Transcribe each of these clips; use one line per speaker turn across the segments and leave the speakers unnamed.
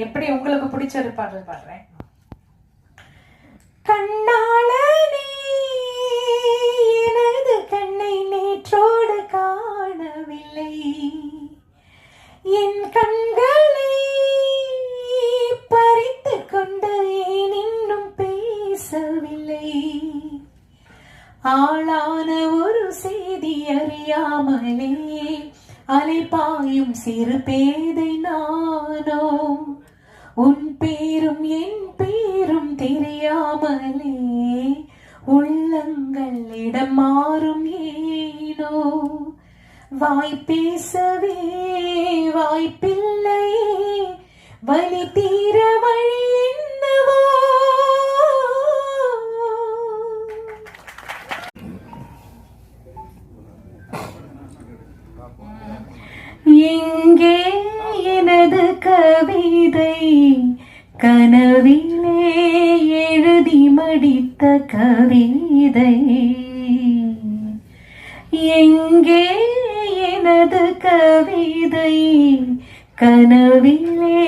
எப்படி உங்களுக்கு பிடிச்ச பாடல் பாடுறேன்.
கண்ணாளனே எனது கண்ணை நேற்றோடு காணவில்லை, என் கண்களை பறித்து கொண்டு ஏன் இன்னும் பேசவில்லை, ஆளான ஒரு செய்தி அறியாமலே அலைபாயும் சிறு பேதை நானோ, உன் பேரும் என் பேரும் தெரியாமலே உள்ளங்கள் இடம் மாறும் ஏனோ, வாய் பேசவே வாய்ப்பில்லையே வலி தீர வழி என்னவோ. எங்கே எனது கவிதை, கனவிலே எழுதி மடித்த கவிதை, எங்கே எனது கவிதை, கனவிலே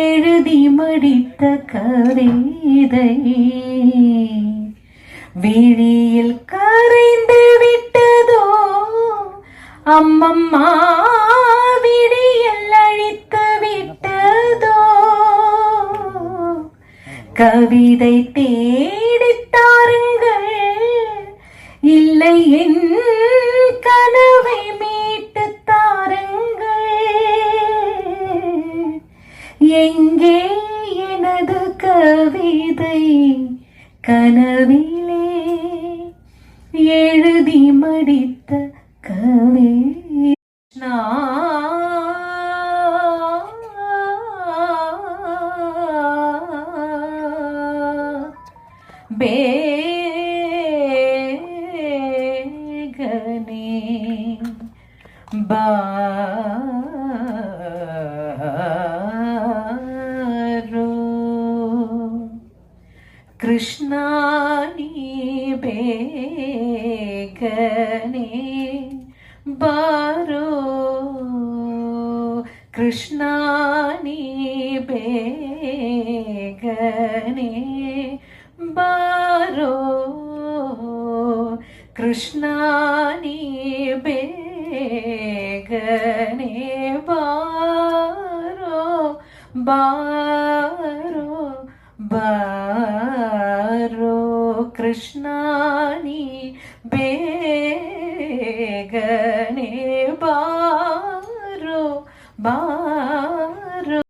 எழுதி மடித்த கவிதை, விழியில் கரைந்து விட்டதோ அம்மம்மா, விடியல் அழித்து விட்டதோ, கவிதை தேடித் தாருங்கள், இல்லை என் கனவை மீட்டு தாருங்கள், எங்கே எனது கவிதை, கனவிலே எழுதி மடித்த கவிதை. ಬೇಗನೆ ಬಾರೋ ಕೃಷ್ಣ ನೀ ಬೇಗನೆ ಬಾರೋ, ಕೃಷ್ಣ ನೀ ಬೇಗನೆ ಬಾರೋ, ಕೃಷ್ಣ ನೀ ಬೇಗನೆ ಬಾರೋ, ಬಾರೋ ಬಾರೋ, ಕೃಷ್ಣ ನೀ ಬೇಗನೆ